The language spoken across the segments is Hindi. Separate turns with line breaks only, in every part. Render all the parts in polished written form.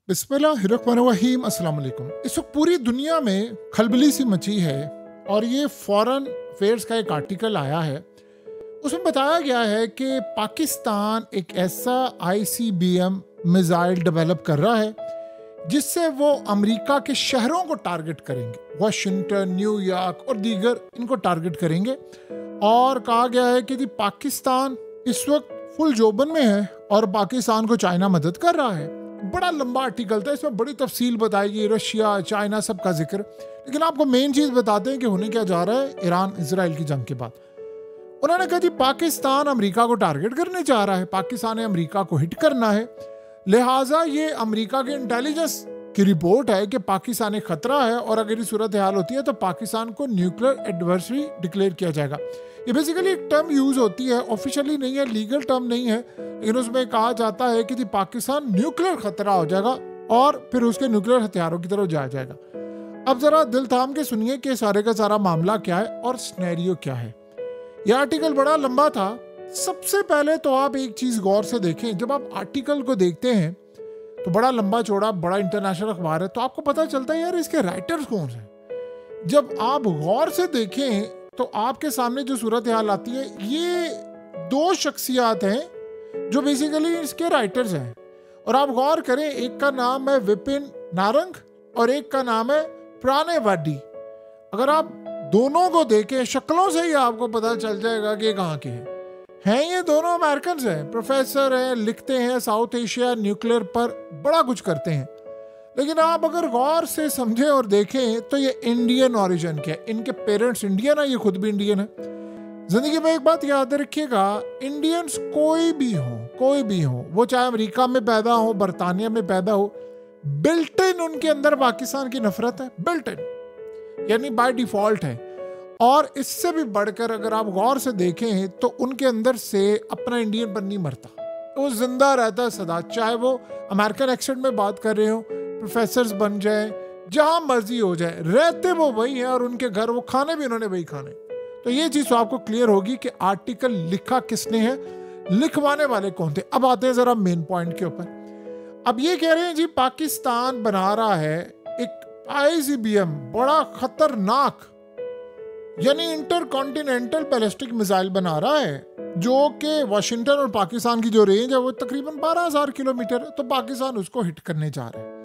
बिस्मिल्लाहिर्रहमानिर्रहीम। अस्सलाम वालेकुम। इस वक्त पूरी दुनिया में खलबली सी मची है और ये फॉरेन अफेयर्स का एक आर्टिकल आया है। उसमें बताया गया है कि पाकिस्तान एक ऐसा ICBM मिसाइल डेवलप कर रहा है जिससे वो अमेरिका के शहरों को टारगेट करेंगे, वाशिंगटन, न्यूयॉर्क और दीगर इनको टारगेट करेंगे। और कहा गया है कि पाकिस्तान इस वक्त फुल जोबन में है और पाकिस्तान को चाइना मदद कर रहा है। बड़ा लंबा आर्टिकल था, इसमें बड़ी तफसील बताएगी, रशिया, चाइना सब का जिक्र। लेकिन आपको मेन चीज बताते हैं कि होने क्या जा रहा है ईरान इजराइल की जंग के बाद। उन्होंने कहा जी पाकिस्तान अमेरिका को टारगेट करने जा रहा है, पाकिस्तान ने अमेरिका को हिट करना है, लिहाजा ये अमेरिका के इंटेलिजेंस की रिपोर्ट है कि पाकिस्तान एक खतरा है और अगर ये सूरत हाल होती है तो पाकिस्तान को न्यूक्लियर एडवर्सरी डिक्लेयर किया जाएगा। ये बेसिकली एक टर्म यूज होती है, ऑफिशियली नहीं है, लीगल टर्म नहीं है, लेकिन उसमें कहा जाता है कि पाकिस्तान न्यूक्लियर खतरा हो जाएगा और फिर उसके न्यूक्लियर हथियारों की तरफ जाया जाएगा। अब जरा दिल थाम के सुनिए कि सारे का सारा मामला क्या है और सिनेरियो क्या है। यह आर्टिकल बड़ा लंबा था। सबसे पहले तो आप एक चीज गौर से देखें, जब आप आर्टिकल को देखते हैं तो बड़ा लंबा चौड़ा, बड़ा इंटरनेशनल अखबार है, तो आपको पता चलता है यार इसके राइटर्स कौन हैं। जब आप गौर से देखें तो आपके सामने जो सूरत हाल आती है, ये दो शख्सियात हैं जो बेसिकली इसके राइटर्स हैं। और आप गौर करें, एक का नाम है विपिन नारंग और एक का नाम है प्राणे वाडी। अगर आप दोनों को देखें, शक्लों से ही आपको पता चल जाएगा कि कहाँ के हैं। ये दोनों अमेरिकन हैं, प्रोफेसर हैं, लिखते हैं साउथ एशिया न्यूक्लियर पर, बड़ा कुछ करते हैं। लेकिन आप अगर गौर से समझें और देखें तो ये इंडियन ओरिजिन के, इनके पेरेंट्स इंडियन है, ये खुद भी इंडियन है। जिंदगी में एक बात याद रखिएगा, इंडियंस कोई भी हो, वो चाहे अमेरिका में पैदा हो, बरतानिया में पैदा हो, बिल्ट इन उनके अंदर पाकिस्तान की नफरत है, बिल्ट इन, यानी बाय डिफॉल्ट है। और इससे भी बढ़कर अगर आप गौर से देखें तो उनके अंदर से अपना इंडियन पर नहीं मरता, वो जिंदा रहता है सदा, चाहे वो अमेरिकन एक्सेंट में बात कर रहे हो, प्रोफेसर्स बन जाए, जहां मर्जी हो जाए, रहते वो वही है और उनके घर वो खाने भी उन्होंने वही खाने। तो ये चीज तो आपको क्लियर होगी कि आर्टिकल लिखा किसने है, लिखवाने वाले कौन थे। अब आते हैं जरा मेन पॉइंट के ऊपर। अब ये कह रहे हैं जी पाकिस्तान बना रहा है एक ICBM, बड़ा खतरनाक, यानी इंटरकॉन्टिनेंटल बैलिस्टिक मिसाइल बना रहा है, जो कि वाशिंगटन और पाकिस्तान की जो रेंज है वो तकरीबन 12,000 किलोमीटर है, तो पाकिस्तान उसको हिट करने जा रहा है।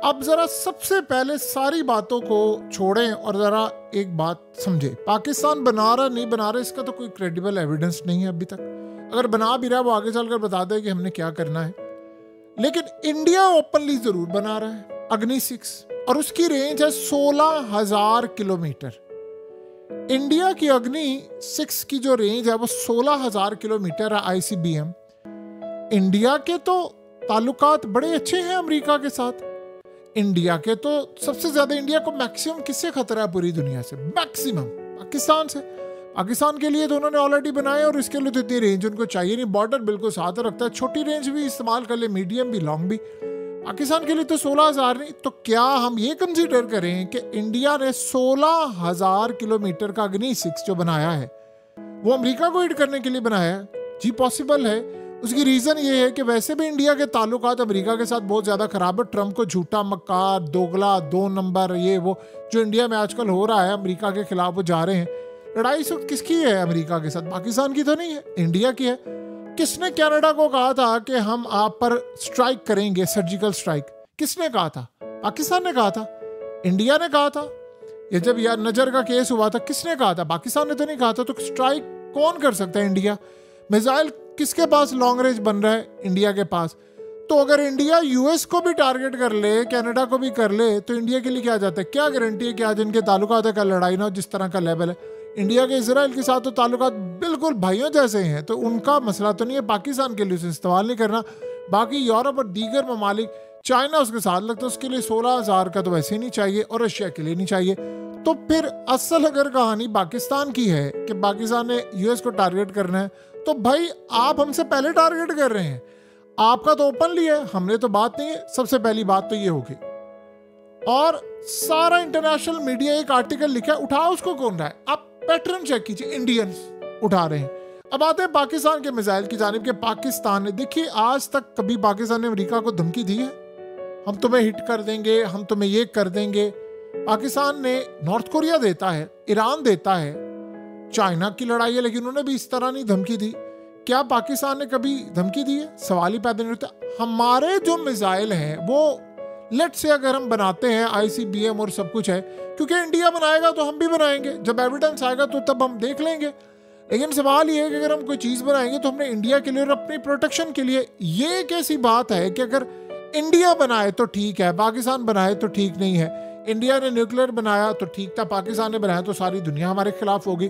अब जरा सबसे पहले सारी बातों को छोड़ें और जरा एक बात समझे, पाकिस्तान बना रहा नहीं बना रहा इसका तो कोई क्रेडिबल एविडेंस नहीं है अभी तक। अगर बना भी रहा है वो आगे चलकर बता दे कि हमने क्या करना है। लेकिन इंडिया ओपनली जरूर बना रहा है अग्नि 6 और उसकी रेंज है 16,000 किलोमीटर। इंडिया की अग्नि 6 की जो रेंज है वो 16,000 किलोमीटर है ICBM। इंडिया के तो ताल्लुकात बड़े अच्छे हैं अमेरिका के साथ। इंडिया के तो सबसे ज्यादा, इंडिया को मैक्सिमम किससे खतरा है पूरी दुनिया से? मैक्सिमम पाकिस्तान से। पाकिस्तान के लिए तो उन्होंने ऑलरेडी बनाए और इसके लिए तो इतनी रेंज उनको चाहिए नहीं, बॉर्डर बिल्कुल साथ रखता है, छोटी रेंज भी इस्तेमाल कर ले, मीडियम भी, लॉन्ग भी। पाकिस्तान के लिए तो 16,000 नहीं, तो क्या हम ये कंसीडर करें कि इंडिया ने 16,000 किलोमीटर का अग्नि 6 जो बनाया है वो अमेरिका को हिट करने के लिए बनाया है? जी पॉसिबल है। उसकी रीजन ये है कि वैसे भी इंडिया के ताल्लुकात अमेरिका के साथ बहुत ज्यादा खराब है। ट्रम्प को झूठा, मक्कार, दोगला, 2 नंबर, ये वो जो इंडिया में आजकल हो रहा है अमेरिका के खिलाफ वो जा रहे हैं। लड़ाई इस वक्त किसकी है अमेरिका के साथ? पाकिस्तान की तो नहीं है, इंडिया की है। किसने कनाडा को कहा था कि हम आप पर स्ट्राइक करेंगे, सर्जिकल स्ट्राइक? किसने कहा था? पाकिस्तान ने कहा था, इंडिया ने कहा था। ये जब यार नजर का केस हुआ था किसने कहा था? पाकिस्तान ने तो नहीं कहा था। तो स्ट्राइक कौन कर सकता है? इंडिया। मिसाइल किसके पास लॉन्ग रेंज बन रहा है? इंडिया के पास। तो अगर इंडिया US को भी टारगेट कर ले, कनाडा को भी कर ले, तो इंडिया के लिए क्या जाता है? क्या गारंटी है कि आज इनके ताल्लुकात का लड़ाई ना हो? जिस तरह का लेवल है इंडिया के इजराइल के साथ तो ताल्लुकात बिल्कुल भाइयों जैसे हैं, तो उनका मसला तो नहीं है पाकिस्तान के लिए उसे इस्तेमाल नहीं करना। बाकी यूरोप और दीगर ममालिक, चाइना उसके साथ लगता है, उसके लिए 16,000 का तो वैसे ही नहीं चाहिए और रशिया के लिए नहीं चाहिए। तो फिर असल अगर कहानी पाकिस्तान की है कि पाकिस्तान ने US को टारगेट करना है, तो भाई आप हमसे पहले टारगेट कर रहे हैं, आपका तो ओपनली है, हमने तो बात नहीं है। सबसे पहली बात तो ये होगी। और सारा इंटरनेशनल मीडिया एक आर्टिकल लिखा है, उठा उसको कौन रहा है? आप पैटर्न चेक कीजिए, इंडियंस उठा रहे हैं। अब आते हैं पाकिस्तान के मिसाइल की जानिब के। पाकिस्तान ने, देखिए आज तक कभी पाकिस्तान ने अमेरिका को धमकी दी है? हम तुम्हें हिट कर देंगे, हम तुम्हें ये कर देंगे। पाकिस्तान ने नॉर्थ कोरिया देता है, ईरान देता है, चाइना की लड़ाई है, लेकिन उन्होंने भी इस तरह नहीं धमकी दी। क्या पाकिस्तान ने कभी धमकी दी है? सवाल ही पैदा नहीं होता। हमारे जो मिसाइल हैं वो लेट से अगर हम बनाते हैं, ICBM और सब कुछ है, क्योंकि इंडिया बनाएगा तो हम भी बनाएंगे, जब एविडेंस आएगा तो तब हम देख लेंगे। लेकिन सवाल ये है कि अगर हम कोई चीज़ बनाएंगे तो हमने इंडिया के लिए और अपनी प्रोटेक्शन के लिए। ये एक ऐसी बात है कि अगर इंडिया बनाए तो ठीक है, पाकिस्तान बनाए तो ठीक नहीं है। इंडिया ने न्यूक्लियर बनाया तो ठीक था, पाकिस्तान ने बनाया तो सारी दुनिया हमारे खिलाफ होगी।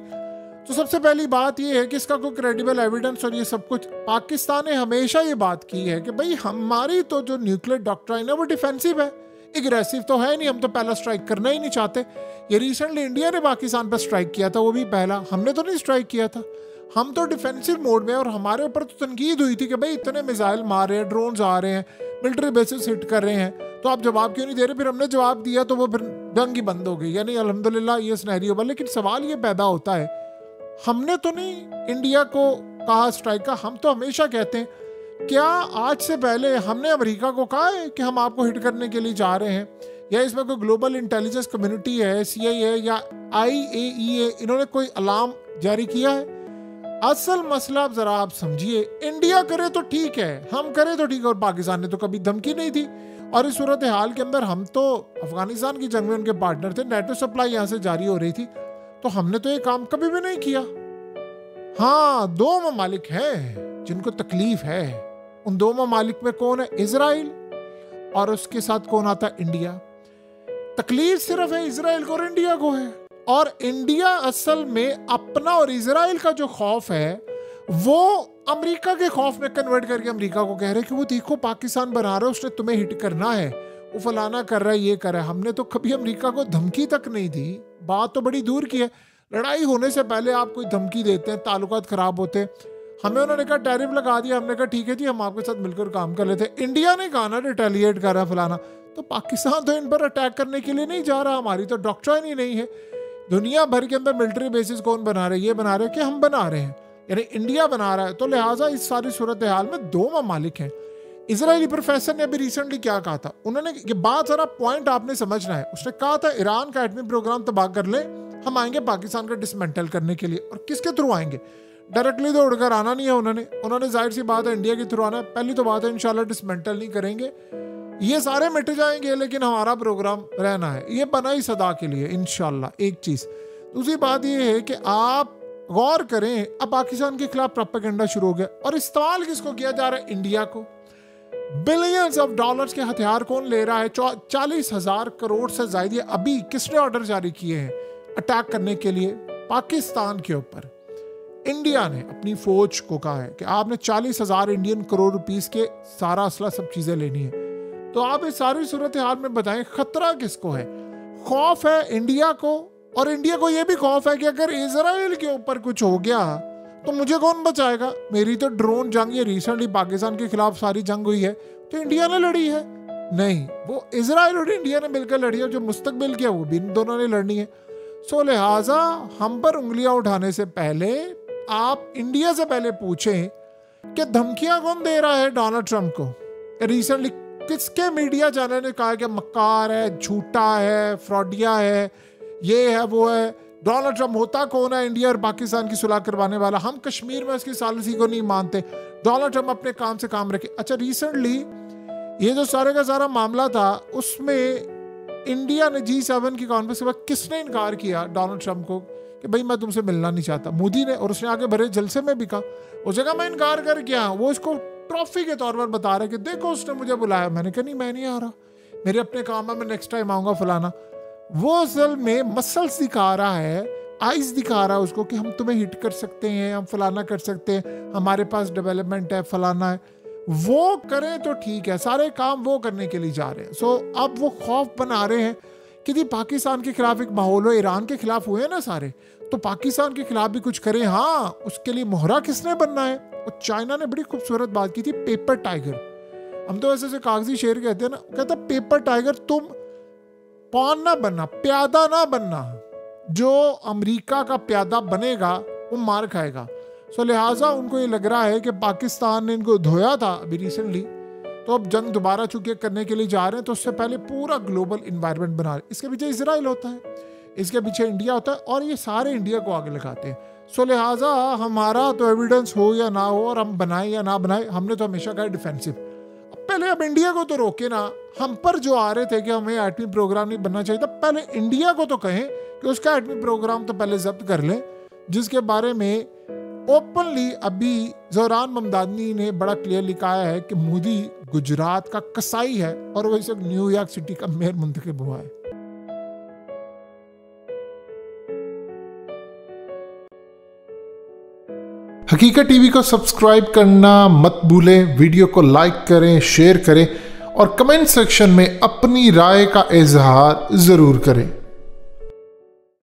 तो सबसे पहली बात ये है कि इसका कोई क्रेडिबल एविडेंस और ये सब कुछ। पाकिस्तान ने हमेशा ये बात की है कि भाई हमारी तो जो न्यूक्लियर डॉक्ट्राइन है वो डिफेंसिव है, एग्रेसिव तो है नहीं, हम तो पहला स्ट्राइक करना ही नहीं चाहते। ये रिसेंटली इंडिया ने पाकिस्तान पर स्ट्राइक किया था, वो भी पहला, हमने तो नहीं स्ट्राइक किया था। हम तो डिफेंसिव मोड में, और हमारे ऊपर तो तनकीद हुई थी कि भाई इतने मिसाइल मार रहे हैं, ड्रोन्स आ रहे हैं, मिलिट्री बेसिस हिट कर रहे हैं, तो आप जवाब क्यों नहीं दे रहे? फिर हमने जवाब दिया तो वो फिर दंग ही बंद हो गई, यानी अल्हम्दुलिल्लाह ये सिनेरियो बना। लेकिन सवाल ये पैदा होता है, हमने तो नहीं इंडिया को कहा स्ट्राइक का, हम तो हमेशा कहते हैं, क्या आज से पहले हमने अमेरिका को कहा है कि हम आपको हिट करने के लिए जा रहे हैं? या इसमें कोई ग्लोबल इंटेलिजेंस कम्युनिटी है, CIA या IAEA, इन्होंने कोई अलार्म जारी किया है? असल मसला जरा आप समझिए, इंडिया करे तो ठीक है, हम करे तो ठीक है, और पाकिस्तान ने तो कभी धमकी नहीं दी। और इस सूरत हाल के अंदर हम तो अफगानिस्तान की जंग में उनके पार्टनर थे, नेटो सप्लाई यहाँ से जारी हो रही थी, तो हमने तो ये काम कभी भी नहीं किया। हाँ, 2 ममालिक हैं जिनको तकलीफ है। उन 2 ममालिक में कौन है? इजराइल, और उसके साथ कौन आता है? इंडिया। तकलीफ सिर्फ है इजराइल को और इंडिया को है। और इंडिया असल में अपना और इजराइल का जो खौफ है वो अमेरिका के खौफ में कन्वर्ट करके अमेरिका को कह रहे हैं कि वो देखो पाकिस्तान बना रहा है, उसने तुम्हें हिट करना है, वो फलाना कर रहा है, ये कर रहा है। हमने तो कभी अमेरिका को धमकी तक नहीं दी, बात तो बड़ी दूर की है। लड़ाई होने से पहले आप कोई धमकी देते हैं, ताल्लुकात खराब होते हैं। हमें उन्होंने कहा टैरिफ लगा दिया, हमने कहा ठीक है जी, हम आपके साथ मिलकर काम कर लेते हैं। इंडिया ने कहा ना रिटेलिएट कर रहा फलाना, तो पाकिस्तान तो इन पर अटैक करने के लिए नहीं जा रहा, हमारी तो डॉक्ट्राइन ही नहीं है। दुनिया भर के अंदर मिलिट्री बेसिस कौन बना रहे हैं? ये बना रहे हैं कि हम बना रहे हैं, यानी इंडिया बना रहा है। तो लिहाजा इस सारी सूरत हाल में 2 ममालिक हैं। इजरायली प्रोफेसर ने अभी रिसेंटली क्या कहा था, उन्होंने ये बात जरा पॉइंट आपने समझना है। उसने कहा था ईरान का एटमी प्रोग्राम तबाह कर ले, हम आएंगे पाकिस्तान का डिसमेंटल करने के लिए। और किसके थ्रू आएंगे? डायरेक्टली तो उड़कर आना नहीं है उन्होंने जाहिर सी बात है इंडिया के थ्रू आना है। पहली तो बात है इंशाल्लाह डिसमेंटल नहीं करेंगे, ये सारे मिट जाएंगे, लेकिन हमारा प्रोग्राम रहना है। ये बना ही सदा के लिए इंशाल्लाह। एक चीज़, दूसरी बात ये है कि आप गौर करें, अब पाकिस्तान के खिलाफ प्रोपेगेंडा शुरू हो गया, और इस्तेमाल किसको किया जा रहा है? इंडिया को। बिलियंस ऑफ डॉलर्स के हथियार कौन ले रहा है? 40,000 करोड़ से ज्यादा अभी किसने ऑर्डर जारी किए हैं अटैक करने के लिए? पाकिस्तान के ऊपर इंडिया ने अपनी फौज को कहा है कि आपने 40,000 इंडियन करोड़ रुपीस के सारा असला सब चीजें लेनी है। तो आप इस सारी सूरत हाल में बताएं खतरा किसको है? खौफ है इंडिया को, और इंडिया को यह भी खौफ है कि अगर इजराइल के ऊपर कुछ हो गया तो मुझे कौन बचाएगा? मेरी तो ड्रोन जंग, ये रिसेंटली पाकिस्तान के खिलाफ सारी जंग हुई है तो इंडिया ने लड़ी है? नहीं, वो इजराइल और इंडिया ने मिलकर लड़ी है। जो मुस्तकबिल किया वो भी इन दोनों ने लड़नी है। सो लिहाजा हम पर उंगलियां उठाने से पहले आप इंडिया से पहले पूछें कि धमकियां कौन दे रहा है डोनाल्ड ट्रंप को? रिसेंटली किसके मीडिया चैनल ने कहा कि मक्कार है, झूठा है, फ्रॉडिया है, ये है वो है? डोनाल्ड ट्रंप होता कौन है? इंडिया और पाकिस्तान की सुलह करवाने वाला। हम कश्मीर में उसकी सालिसी को नहीं मानते। डोनाल्ड ट्रंप अपने काम से काम रखे। अच्छा, रिसेंटली ये जो सारे का सारा मामला था उसमें इंडिया ने G7 की कॉन्फ्रेंस के बाद किसने इनकार किया डोनाल्ड ट्रंप को कि भाई मैं तुमसे मिलना नहीं चाहता? मोदी ने। और उसने आगे भरे जलसे में भी कहा, उस जगह मैं इनकार कर गया। वो इसको ट्रॉफी के तौर पर बता रहे कि देखो उसने मुझे बुलाया। मैंने कहा नहीं, मैं नहीं आ रहा, मेरे अपने काम है, मैं नेक्स्ट टाइम आऊंगा फलाना। वो असल में मसल्स दिखा रहा है, आइज दिखा रहा है उसको कि हम तुम्हें हिट कर सकते हैं, हम फलाना कर सकते हैं, हमारे पास डेवलपमेंट है, फलाना है। वो करें तो ठीक है, सारे काम वो करने के लिए जा रहे हैं। सो अब वो खौफ बना रहे हैं कि जी पाकिस्तान के खिलाफ एक माहौल हो, ईरान के खिलाफ हुए ना सारे, तो पाकिस्तान के खिलाफ भी कुछ करें। हाँ, उसके लिए मोहरा किसने बनना है? और चाइना ने बड़ी खूबसूरत बात की थी, पेपर टाइगर। हम तो ऐसे कागजी शेर कहते हैं ना, कहता पेपर टाइगर, तुम पॉन ना बनना, प्यादा ना बनना। जो अमेरिका का प्यादा बनेगा वो मार खाएगा। सो लिहाजा उनको ये लग रहा है कि पाकिस्तान ने इनको धोया था अभी रिसेंटली, तो अब जंग दोबारा चूंकि करने के लिए जा रहे हैं तो उससे पहले पूरा ग्लोबल इन्वायरमेंट बना रहे हैं। इसके पीछे इजराइल होता है, इसके पीछे इंडिया होता है और ये सारे इंडिया को आगे लगाते हैं। सो लिहाजा हमारा तो एविडेंस हो या ना हो और हम बनाए या ना बनाए, हमने तो हमेशा कहा डिफेंसिव। पहले अब इंडिया को तो रोके ना, हम पर जो आ रहे थे कि हमें एटमी प्रोग्राम नहीं बनना चाहिए था, पहले इंडिया को तो कहें कि उसका एटमी प्रोग्राम तो पहले जब्त कर लें, जिसके बारे में ओपनली अभी ज़ोरान ममदानी ने बड़ा क्लियरली कहा है कि मोदी गुजरात का कसाई है और वो इस वक्त न्यूयॉर्क सिटी का मेयर मुंतखब हुआ है।
हकीकत टीवी को सब्सक्राइब करना मत भूलें, वीडियो को लाइक करें, शेयर करें और कमेंट सेक्शन में अपनी राय का इजहार ज़रूर करें।